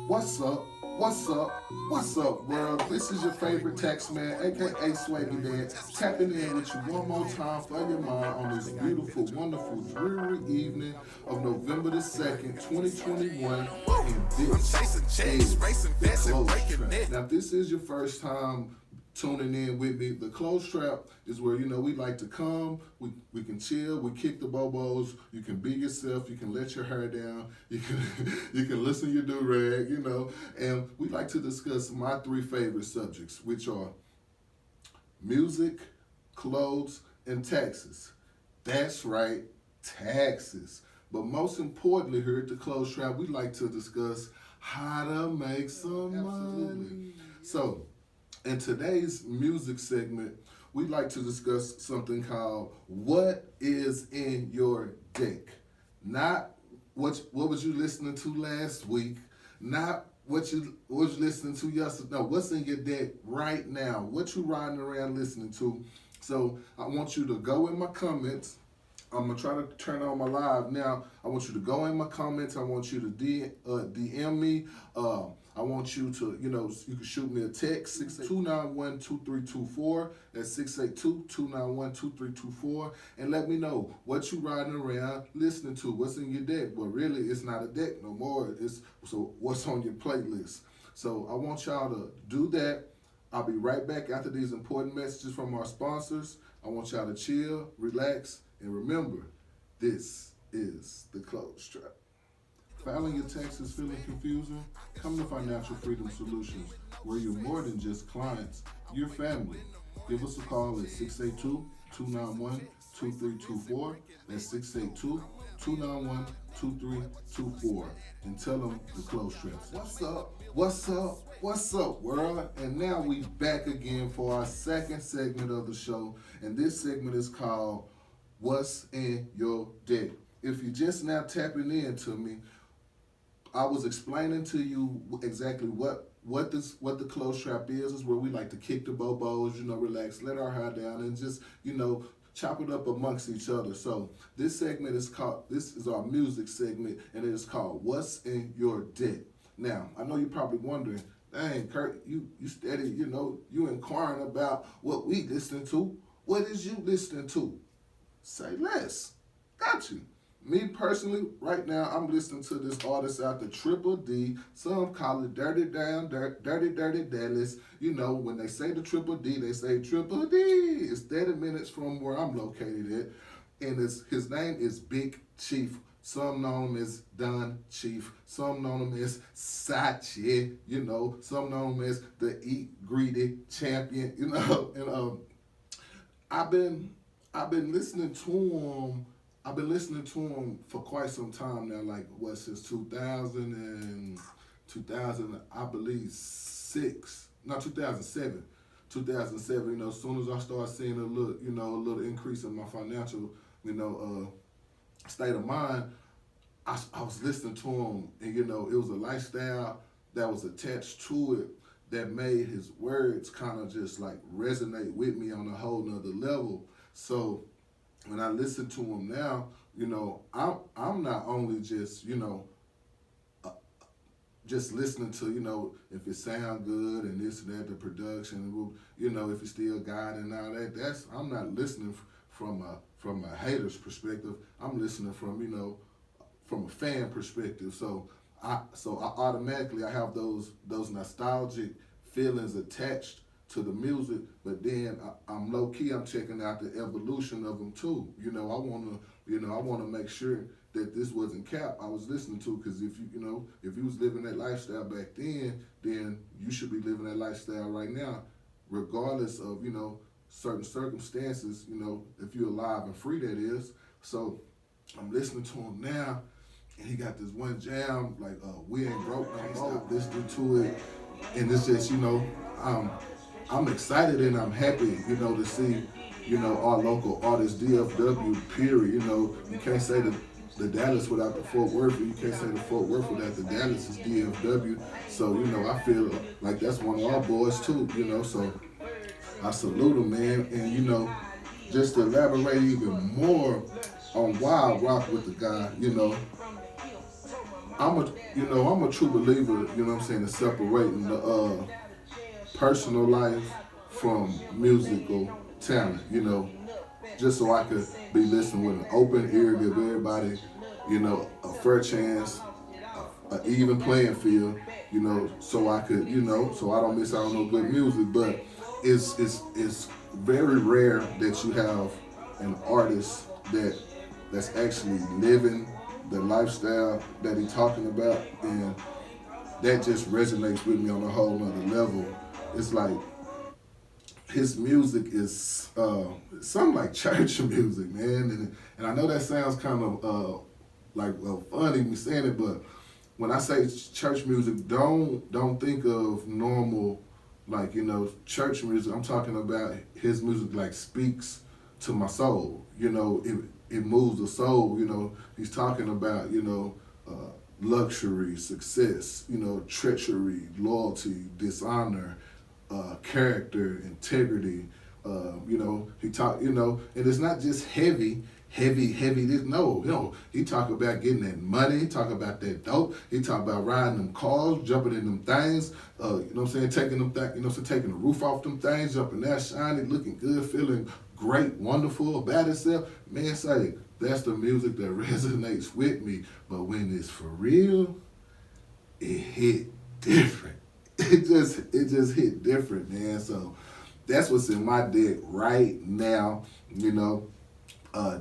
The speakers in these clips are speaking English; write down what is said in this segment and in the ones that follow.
What's up? What's up? What's up, world? This is your favorite tax man, aka Swaggy Dad, tapping in with you one more time for your mind on this beautiful, wonderful, dreary evening of November the 2nd, 2021. And this is the Close Trap. Now, if this is your first time tuning in with me, the Close Trap is where we like to come, we can chill, we kick the bobos, you can be yourself, you can let your hair down, you can you can listen to your do-rag, and we like to discuss my three favorite subjects, which are music, clothes, and taxes. That's right, taxes. But most importantly, here at the Close Trap, we like to discuss how to make some money. So, in today's music segment, we'd like to discuss something called What is in Your Deck? Not what was you listening to last week, not what you was listening to yesterday. No, what's in your deck right now? What you riding around listening to? So I want you to go in my comments. I'm gonna try to turn on my live now. I want you to go in my comments. I want you to DM me. I want you to, you can shoot me a text, 682-291-2324. That's 682-291-2324. And let me know what you riding around listening to, what's in your deck. But really, it's not a deck no more. So what's on your playlist. So I want y'all to do that. I'll be right back after these important messages from our sponsors. I want y'all to chill, relax, and remember, this is the Close Trap. Filing your taxes feeling confusing? Come to Financial Freedom Solutions, where you're more than just clients, you're family. Give us a call at 682-291-2324. That's 682-291-2324. And tell them the Close Trap. What's up? What's up? What's up, world? And now we back again for our second segment of the show. And this segment is called What's in Your Deck? If you're just now tapping into me, I was explaining to you exactly what the Close Trap is where we like to kick the bobos, relax, let our hair down, and just, chop it up amongst each other. So this is our music segment, and it is called What's in Your Deck? Now, I know you're probably wondering, dang, Kurt, you steady, you inquiring about what we listening to. What is you listening to? Say less. Got you. Me personally, right now, I'm listening to this artist out the Triple D. Some call it Dirty Dallas. When they say the Triple D, they say Triple D. It's 30 minutes from where I'm located at. And his name is Big Chief. Some know him as Don Chief. Some know him as Sachi. Some know him as the Eat Greedy Champion. And I've been listening to him. I've been listening to him for quite some time now, since 2000, I believe, 2007. 2007, as soon as I started seeing a little increase in my financial, state of mind, I was listening to him, and, it was a lifestyle that was attached to it that made his words kind of just, resonate with me on a whole nother level. So when I listen to him now, I'm not only just, just listening to, if it sound good and this and that, the production, if it's still God and all that, I'm not listening from a hater's perspective. I'm listening from a fan perspective. So I automatically I have those nostalgic feelings attached to the music, but then I'm low key. I'm checking out the evolution of them too. I wanna make sure that this wasn't cap I was listening to, because if you was living that lifestyle back then you should be living that lifestyle right now, regardless of certain circumstances. If you're alive and free, that is. So I'm listening to him now, and he got this one jam "We Ain't Broke No More." Listening to it, and it's just I'm excited and I'm happy, to see, our local artist DFW. Period. You can't say the Dallas without the Fort Worth, and you can't say the Fort Worth without the Dallas. Is DFW. So I feel like that's one of our boys too. So I salute him, man. And just to elaborate even more on why I rock with the guy, I'm a true believer, you know what I'm saying, in separating the personal life from musical talent, just so I could be listening with an open ear, give everybody, a fair chance, an even playing field, so I could, so I don't miss out on no good music. But it's very rare that you have an artist that's actually living the lifestyle that he's talking about, and that just resonates with me on a whole nother level. It's like his music is something like church music, man. And I know that sounds kind of funny me saying it, but when I say church music, don't think of normal church music. I'm talking about his music like speaks to my soul. It moves the soul. He's talking about luxury, success, treachery, loyalty, dishonor, character, integrity. He talk, and it's not just heavy. No. He talk about getting that money. He talk about that dope. He talk about riding them cars, jumping in them things. Taking them, taking the roof off them things, jumping there, shiny, looking good, feeling great, wonderful about itself. Man, say that's the music that resonates with me. But when it's for real, it hit different. It just hit different, man. So that's what's in my deck right now.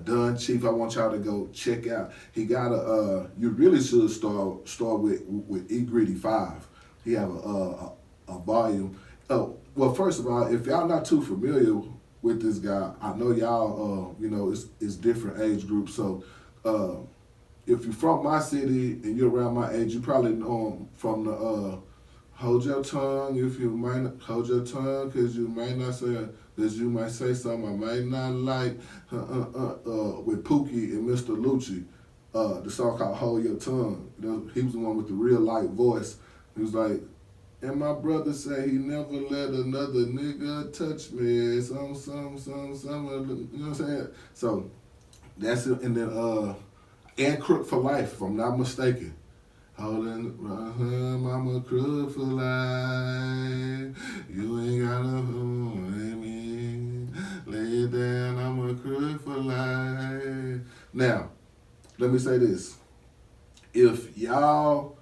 Dunn Chief, I want y'all to go check out. He got you really should start with E Gritty 5. He have a volume. Well, first of all, if y'all not too familiar with this guy, I know y'all, it's different age groups. So if you're from my city and you're around my age, you probably know him from the hold your tongue if you might not, hold your tongue because you might not say, because you might say something I might not like, with Pookie and Mr. Lucci, the song called Hold Your Tongue. He was the one with the real light voice. He was like, and my brother say he never let another nigga touch me. Some, you know what I'm saying? So that's it. And then, and Crook for Life, if I'm not mistaken. Holding mama crook for life. You ain't gotta hold me. Lay it down, I'm a crook for life. Now, let me say this. If y'all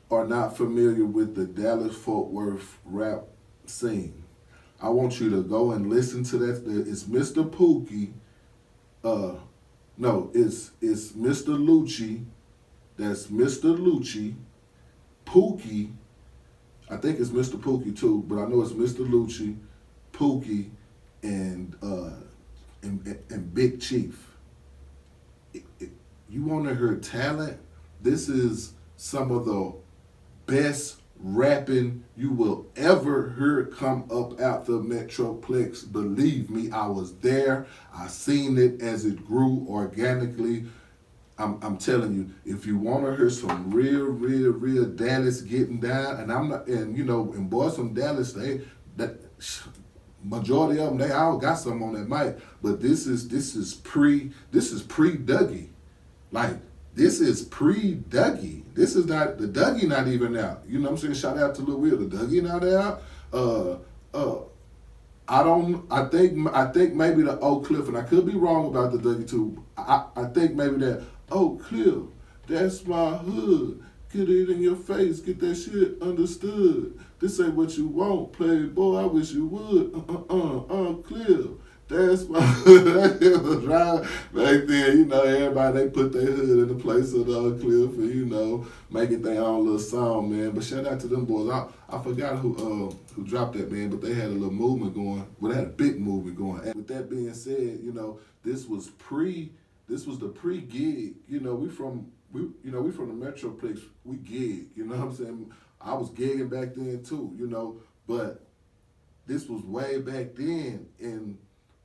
are not familiar with the Dallas-Fort Worth rap scene, I want you to go and listen to that. It's Mr. Pookie. No, it's Mr. Lucci. That's Mr. Lucci, Pookie. I think it's Mr. Pookie too, but I know it's Mr. Lucci, Pookie, and Big Chief. You want to hear talent? This is some of the best rapping you will ever hear come up out the Metroplex. Believe me, I was there. I seen it as it grew organically. I'm telling you, if you want to hear some real Dallas getting down, and I'm not, and boys from Dallas, majority of them, they all got some on that mic. But this is pre Dougie, like this is pre Dougie. This is not the Dougie, not even out. You know what I'm saying? Shout out to Lil Will, the Dougie not out. I think maybe the Oak Cliff, and I could be wrong about the Dougie too. I think maybe that Oak Cliff, that's my hood. Get it in your face, get that shit understood. This ain't what you want, playboy. I wish you would. Oak Cliff, that's my hood. It was right back then. Everybody they put their hood in the place of the Oak Cliff, and make it their own little song, man. But shout out to them boys. I forgot who dropped that, man, but they had a little movement going. Well, they had a big movement going. And with that being said, this was the pre-gig. We from the Metroplex. We gig. You know what I'm saying? I was gigging back then too. But this was way back then, and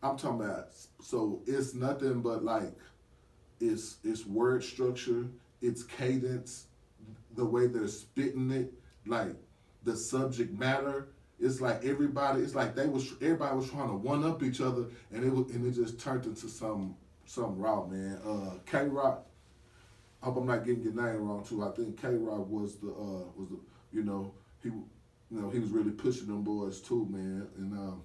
I'm talking about. So it's nothing but like it's word structure, it's cadence, the way they're spitting it, like the subject matter. It's like everybody was trying to one up each other, and it just turned into some raw, man. K-Rock, hope I'm not getting your name wrong too. I think K Rock was the you know he was really pushing them boys too, man. And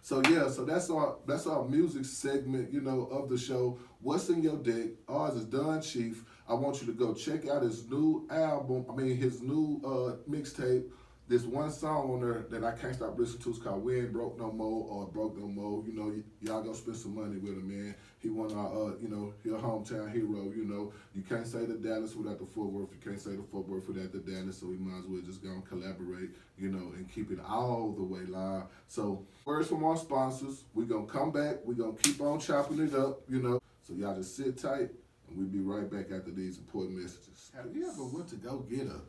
so yeah, so that's our music segment, of the show. What's in your deck? Ours is Don Chief. I want you to go check out his new album. I mean his new mixtape. This one song on there that I can't stop listening to is called "We Ain't Broke No More" or "Broke No More." Y'all gonna spend some money with him, man. He won our, he a hometown hero. You can't say the Dallas without the Fort Worth. You can't say the Fort Worth without the Dallas. So we might as well just go and collaborate, and keep it all the way live. So words from our sponsors. We gonna come back. We gonna keep on chopping it up. So y'all just sit tight, and we'll be right back after these important messages. Have you ever went to go get a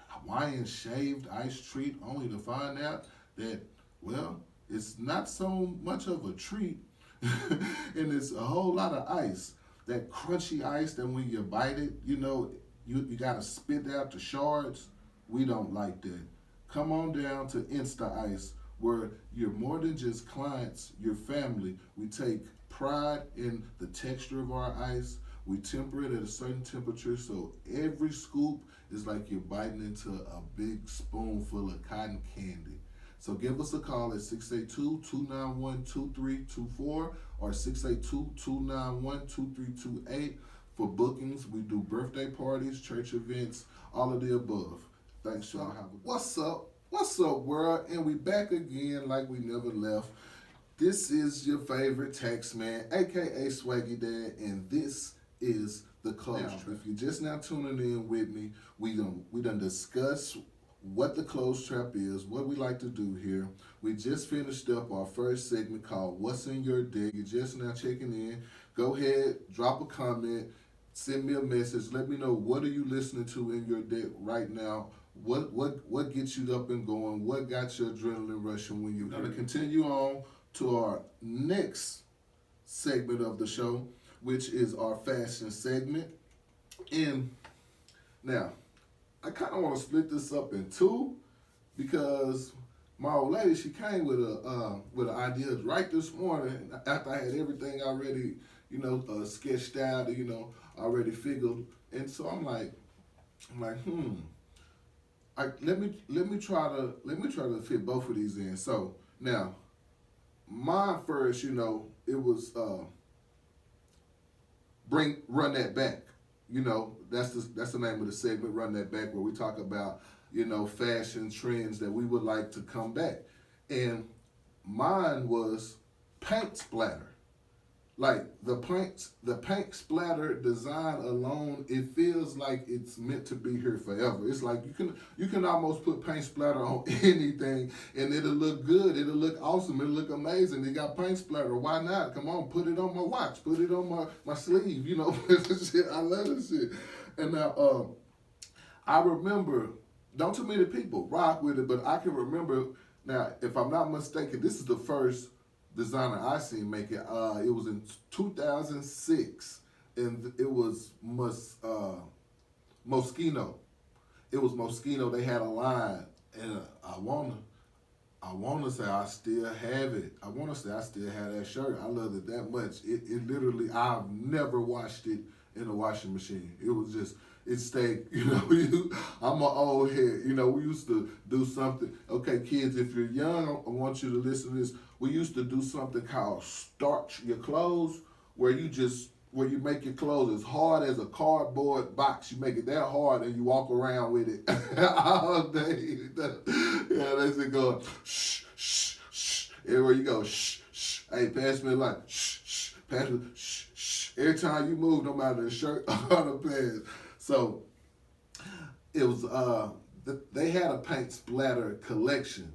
Hawaiian shaved ice treat only to find out that, well, it's not so much of a treat and it's a whole lot of ice. That crunchy ice that when you bite it, you got to spit out the shards. We don't like that. Come on down to Insta Ice, where you're more than just clients, you're family. We take pride in the texture of our ice. We temper it at a certain temperature, so every scoop is like you're biting into a big spoonful of cotton candy. So give us a call at 682-291-2324 or 682-291-2328 for bookings. We do birthday parties, church events, all of the above. Thanks, y'all. What's up? What's up, world? And we back again like we never left. This is your favorite tax man, aka Swaggy Dad, and this is the close trap. If you're just now tuning in with me, we done discuss what the close trap is, what we like to do here. We just finished up our first segment called What's in Your Deck. You're just now checking in. Go ahead, drop a comment, send me a message. Let me know what are you listening to in your deck right now. What gets you up and going? What got your adrenaline rushing when you're gonna continue on to our next segment of the show, which is our fashion segment. And now, I kind of want to split this up in two because my old lady, she came with an idea right this morning after I had everything already, sketched out, already figured. And so I'm like, let me try to fit both of these in. So now, mine first, it was Run That Back. That's the name of the segment, Run That Back, where we talk about, fashion trends that we would like to come back. And mine was paint splatter. Like the paint splatter design alone, it feels like it's meant to be here forever. It's like you can almost put paint splatter on anything and it'll look good, it'll look awesome, it'll look amazing. They got paint splatter. Why not? Come on, put it on my watch, put it on my sleeve, shit. I love this shit. And now I remember, don't too many people rock with it, but I can remember now, if I'm not mistaken, this is the first designer I seen make it. It was in 2006, and it was Moschino. It was Moschino. They had a line, and I wanna say I still have it. I wanna say I still have that shirt. I love it that much. It literally, I've never washed it in a washing machine. It was just, it stayed, I'm an old head. We used to do something. Okay, kids, if you're young, I want you to listen to this. We used to do something called starch your clothes, where you make your clothes as hard as a cardboard box. You make it that hard and you walk around with it all day. Yeah, that's it going, shh, shh, shh. Everywhere you go, shh, shh. Hey, pass me a line, shh, shh. Pass me, shh, shh. Every time you move, no matter the shirt or the pants. So it was, they had a paint splatter collection.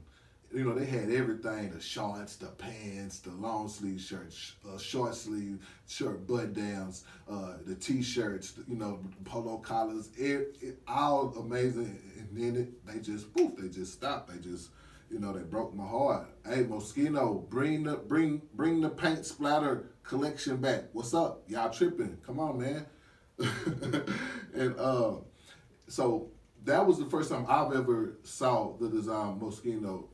They had everything, the shorts, the pants, the long sleeve shirts, short sleeve shirt button downs, the t-shirts, the polo collars, all amazing. And then they just stopped. They just, they broke my heart. Hey, Moschino, bring the paint splatter collection back. What's up? Y'all tripping. Come on, man. And so that was the first time I've ever saw the design Moschino.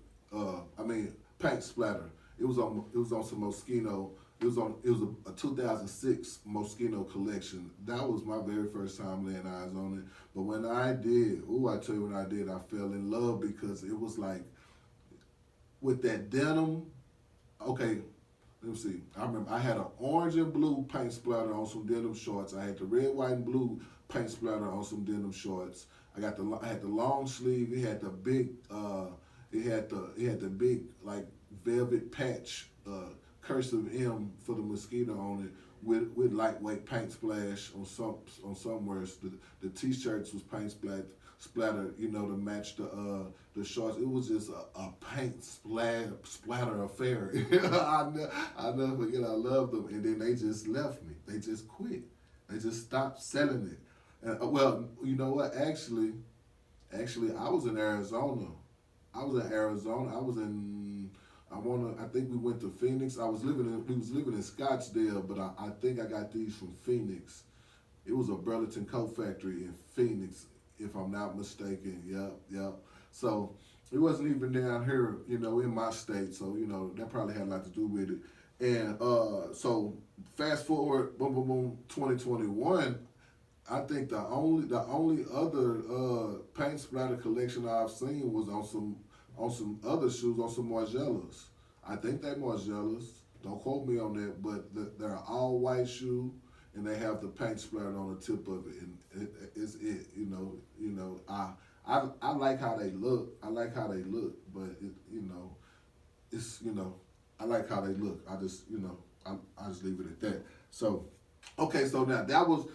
Paint splatter. It was on some Moschino It was a 2006 Moschino collection. That was my very first time laying eyes on it. But when I did, I tell you when I did, I fell in love because it was like with that denim. Okay, let me see. I remember I had an orange and blue paint splatter on some denim shorts. I had the red, white, and blue paint splatter on some denim shorts. I had the long sleeve. It had the big it had the big like velvet patch cursive M for the mosquito on it with lightweight paint splash on somewhere. The t-shirts was paint splatter, you know, to match the shorts. It was just a paint splatter affair. I never forget. I loved them, and then they just left me. They just quit. They just stopped selling it. And, well, you know what? Actually, I was in Arizona. I was in Arizona. I think we went to Phoenix. We was living in Scottsdale, but I think I got these from Phoenix. It was a Burlington coat factory in Phoenix, if I'm not mistaken. Yep. So it wasn't even down here, you know, in my state. So, you know, that probably had a lot to do with it. And so fast forward, boom, boom, boom, 2021. I think the only other paint splatter collection I've seen was on some other shoes, on some Margielas. I think they're Margielas. Don't quote me on that, but they're an all white shoe, and they have the paint splatter on the tip of it, and it's it. You know. I like how they look. But it's I like how they look. I just leave it at that. So. Okay, so now that was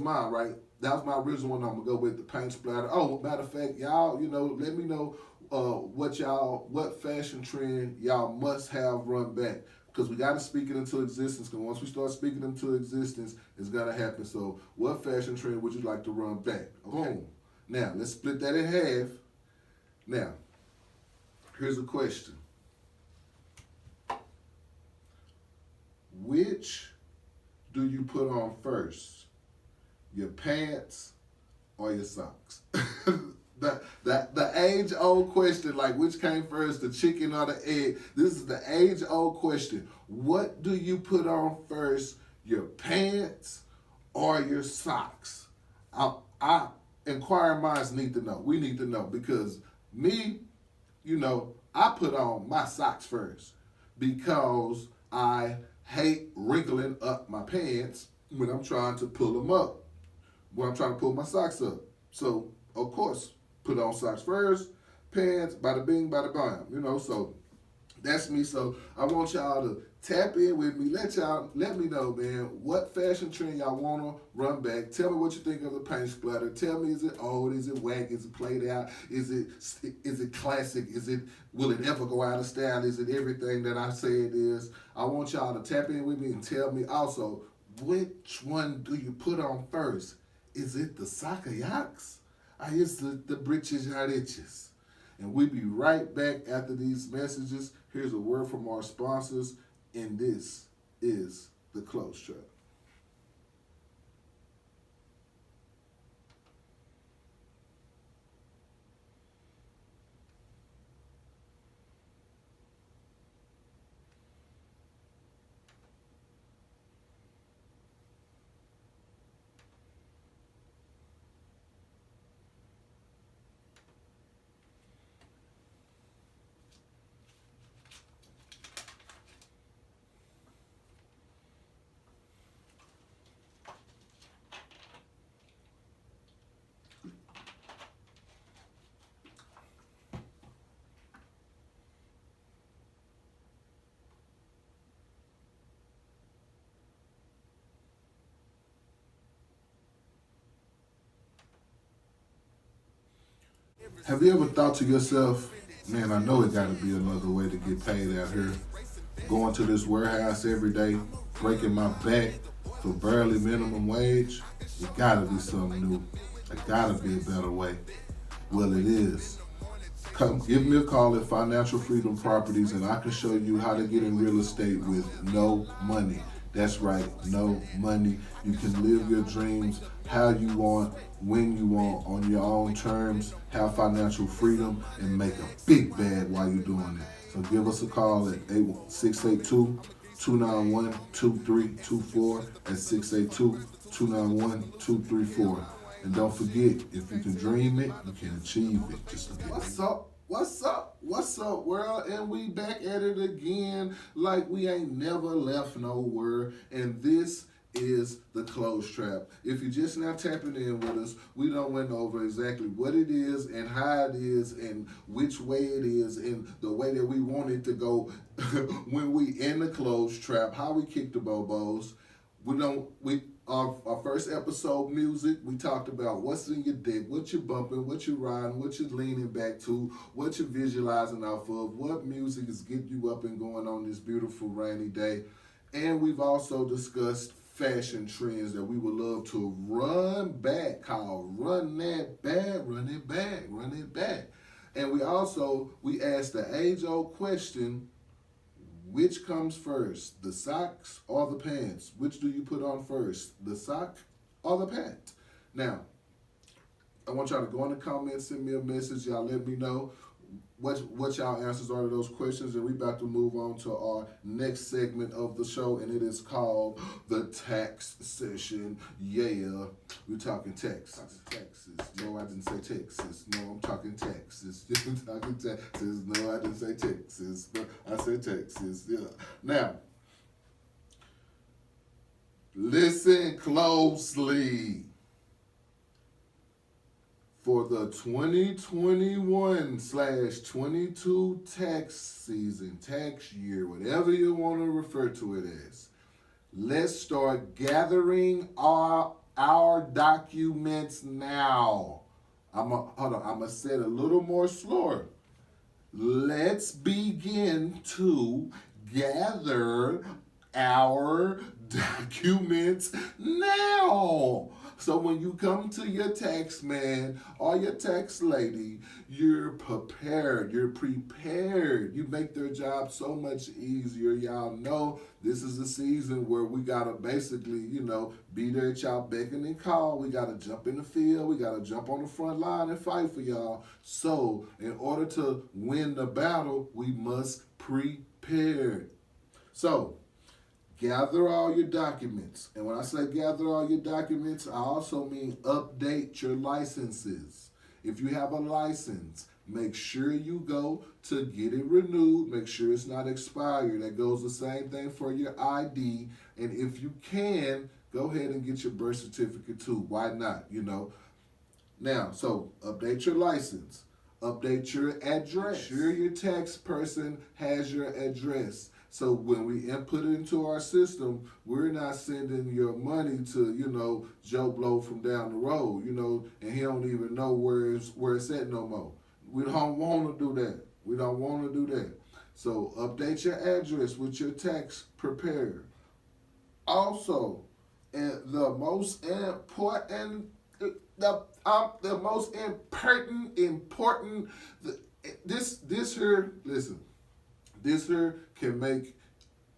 mine, right? That was my original one. I'm gonna go with the paint splatter. Oh, matter of fact, y'all, let me know what fashion trend y'all must have run back, because we gotta speak it into existence. Because once we start speaking into existence, it's gonna happen. So, what fashion trend would you like to run back? Okay, now let's split that in half. Now, here's a question: which do you put on first, your pants or your socks? the age old question, like which came first, the chicken or the egg? This is the age old question. What do you put on first, your pants or your socks? I inquiring minds need to know. We need to know, because me, I put on my socks first because I hate wrinkling up my pants when I'm trying to pull them up, when I'm trying to pull my socks up. So, of course, put on socks first, pants, bada bing, bada bam, so that's me. So I want y'all to tap in with me. Let me know, man, what fashion trend y'all want to run back. Tell me what you think of the paint splatter. Tell me, is it old? Is it whack? Is it played out? Is it classic? Will it ever go out of style? Is it everything that I say it is? I want y'all to tap in with me and tell me also, which one do you put on first? Is it the Sakayaks? Or is it the Britches Yariches? And we'll be right back after these messages. Here's a word from our sponsors, and this is the Close Track. Have you ever thought to yourself, man, I know it got to be another way to get paid out here. Going to this warehouse every day, breaking my back for barely minimum wage. It got to be something new. It got to be a better way. Well, it is. Come give me a call at Financial Freedom Properties, and I can show you how to get in real estate with no money. That's right, no money. You can live your dreams how you want, when you want, on your own terms, have financial freedom, and make a big bag while you're doing it. So give us a call at 682 291-2324 at 682-291-234. And don't forget, if you can dream it, you can achieve it. Just look at what's up? What's up? What's up, world? And we back at it again like we ain't never left nowhere. And this is the close trap. If you're just now tapping in with us, we don't went over exactly what it is and how it is and which way it is and the way that we want it to go when we in the close trap, how we kick the bobos. Our first episode music, we talked about what's in your deck, what you're bumping, what you're riding, what you're leaning back to, what you're visualizing off of, what music is getting you up and going on this beautiful rainy day. And we've also discussed fashion trends that we would love to run back, called Run That Back, Run It Back, Run It Back. And we asked the age-old question, which comes first, the socks or the pants? Which do you put on first, the sock or the pant? Now, I want y'all to go in the comments, send me a message. Y'all let me know what y'all answers are to those questions, and we about to move on to our next segment of the show, and it is called the tax session. Yeah, we're talking Texas. No, I didn't say Texas. No, I'm talking Texas. I'm talking Texas. No, I didn't say Texas, but I said Texas. Yeah. Now, listen closely. For the 2021/22 tax season, tax year, whatever you want to refer to it as, let's start gathering our documents now. I'm gonna say it a little more slower. Let's begin to gather our documents now. So when you come to your tax man or your tax lady, you're prepared. You're prepared. You make their job so much easier. Y'all know this is a season where we got to basically, be there at y'all beckon and call. We got to jump in the field. We got to jump on the front line and fight for y'all. So in order to win the battle, we must prepare. So gather all your documents. And when I say gather all your documents, I also mean update your licenses. If you have a license, make sure you go to get it renewed. Make sure it's not expired. That goes the same thing for your ID. And if you can, go ahead and get your birth certificate too. Why not, Now, so update your license. Update your address. Make sure your tax person has your address. So when we input it into our system, we're not sending your money to, Joe Blow from down the road, and he don't even know where it's at no more. We don't want to do that. We don't want to do that. So update your address with your tax preparer. Also, and the most important, this here can make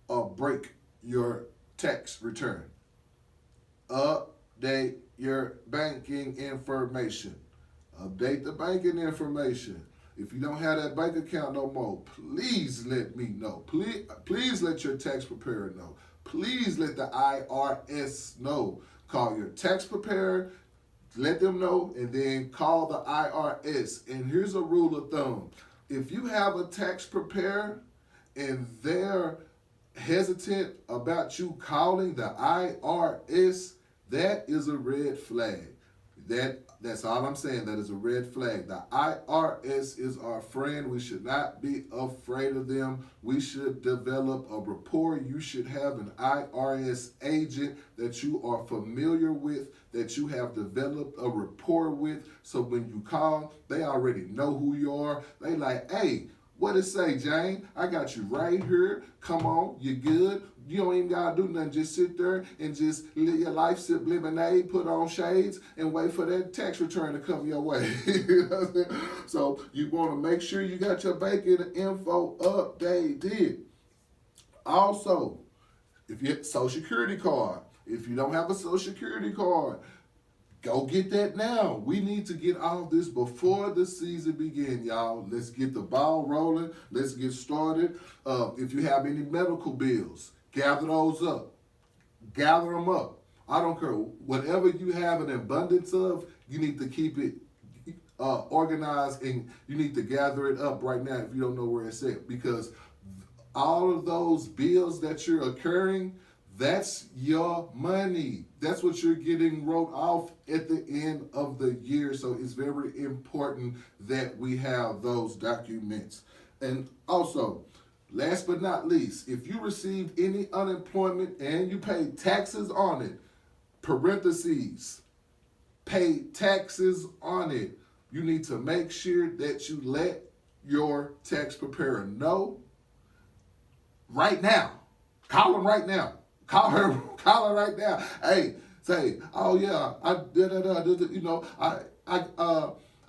or break your tax return. Update your banking information. Update the banking information. If you don't have that bank account no more, please let me know. Please let your tax preparer know. Please let the IRS know. Call your tax preparer, let them know, and then call the IRS. And here's a rule of thumb. If you have a tax preparer and they're hesitant about you calling the IRS, that is a red flag. That's all I'm saying. That is a red flag. The IRS is our friend. We should not be afraid of them. We should develop a rapport. You should have an IRS agent that you are familiar with, that you have developed a rapport with. So when you call, they already know who you are. They like, hey, what it say, Jane? I got you right here. Come on, you good? You don't even gotta do nothing. Just sit there and just live your life, sip lemonade, put on shades, and wait for that tax return to come your way. So you want to make sure you got your banking info updated. Also, if you have a Social Security card, if you don't have a Social Security card, go get that now. We need to get all this before the season begins, y'all. Let's get the ball rolling. Let's get started. If you have any medical bills, Gather those up. Gather them up. I don't care. Whatever you have an abundance of, you need to keep it organized, and you need to gather it up right now if you don't know where it's at. Because all of those bills that you're incurring, that's your money. That's what you're getting wrote off at the end of the year. So it's very important that we have those documents. And also, last but not least, if you received any unemployment and you paid taxes on it, parentheses, pay taxes on it, you need to make sure that you let your tax preparer know right now. Call them right now. Call her right now. Hey, say, oh yeah, I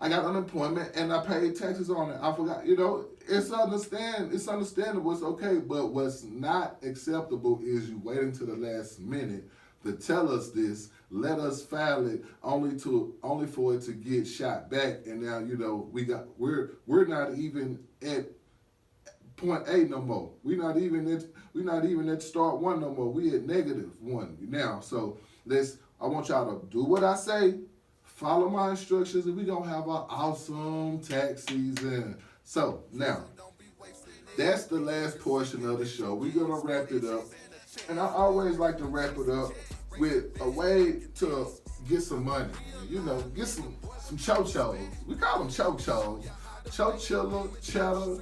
got unemployment and I paid taxes on it. I forgot, it's understandable, it's okay, but what's not acceptable is you waiting to the last minute to tell us this, let us file it only for it to get shot back, and now we're not even at point A no more. We're not even at start one no more. We at -1 now. So I want y'all to do what I say, follow my instructions, and we gonna have an awesome tax season. So now, that's the last portion of the show. We're gonna wrap it up. And I always like to wrap it up with a way to get some money. Get some cho-chos. We call them cho-chos. Cho-chilla, cheddar,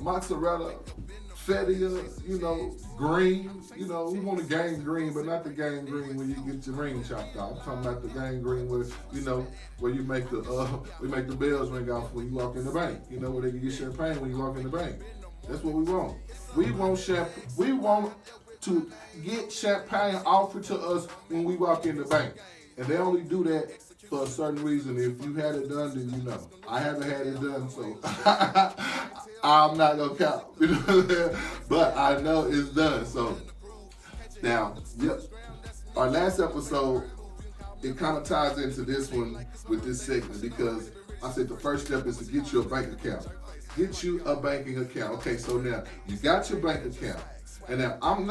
mozzarella, feta, green. We want to gang green, but not the gang green when you get your ring chopped off. I'm talking about the gang green where you make the bells ring off when you walk in the bank. Where they can get champagne when you walk in the bank. That's what we want. We want to get champagne offered to us when we walk in the bank. And they only do that for a certain reason. If you had it done, then you know. I haven't had it done, so I'm not going to count. But I know it's done. So now, our last episode, it kind of ties into this one with this segment, because I said the first step is to get you a bank account. Get you a banking account. Okay, so now you got your bank account. And now I'm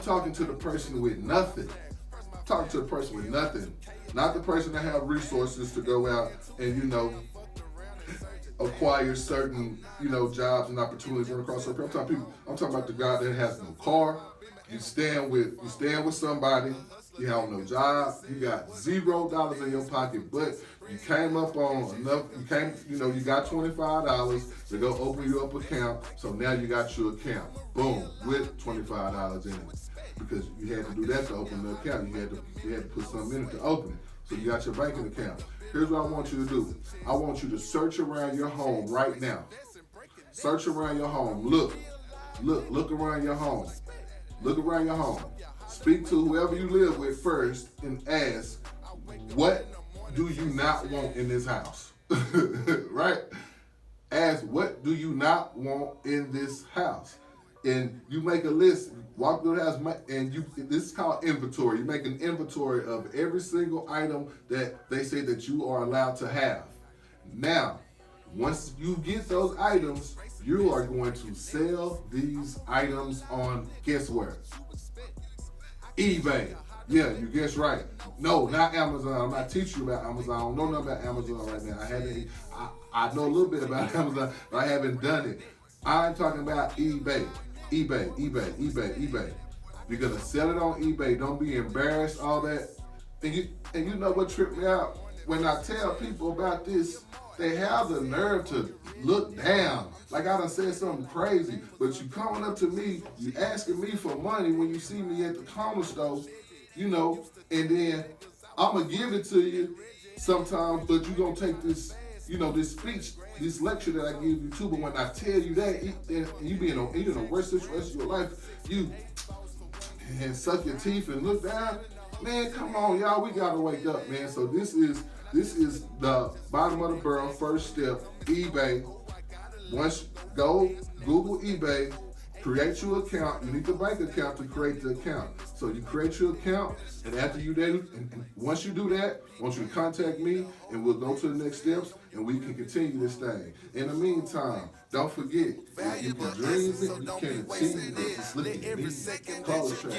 talking to the person with nothing. I'm talking to the person with nothing. Not the person that have resources to go out and, acquire certain, jobs and opportunities run across. I'm talking about the guy that has no car. You stand with somebody. You have no job. You got $0 in your pocket, but you came up on enough. You got $25 to go open you up an account. So now you got your account, boom, with $25 in it, because you had to do that to open the account. You had to put something in it to open it. So you got your banking account. Here's what I want you to do. I want you to search around your home right now. Search around your home. Look around your home. Look around your home. Speak to whoever you live with first and ask, what do you not want in this house? Right? Ask, what do you not want in this house? And you make a list, walk through the house, and this is called inventory. You make an inventory of every single item that they say that you are allowed to have. Now, once you get those items, you are going to sell these items on, guess where? eBay. Yeah, you guess right. No, not Amazon. I'm not teaching you about Amazon. I don't know nothing about Amazon right now. I know a little bit about Amazon, but I haven't done it. I'm talking about eBay. eBay. You're gonna sell it on eBay. Don't be embarrassed, all that. And you know what tripped me out? When I tell people about this, they have the nerve to look down. Like I done said something crazy. But you coming up to me, you asking me for money when you see me at the corner store, and then I'm going to give it to you sometimes, but you going to take this, this speech, this lecture that I give you too. But when I tell you that, and you be in the worst situation of your life, you suck your teeth and look down. Man, come on, y'all. We got to wake up, man. So this is the bottom of the barrel, first step, eBay. Once go Google eBay Create your account. You need the bank account to create the account. So you create your account, and after you do, and once you do that, I want you to contact me, and we'll go to the next steps, and we can continue this thing. In the meantime, don't forget, if you can dream it, you can achieve it. Just look at me. Call the track.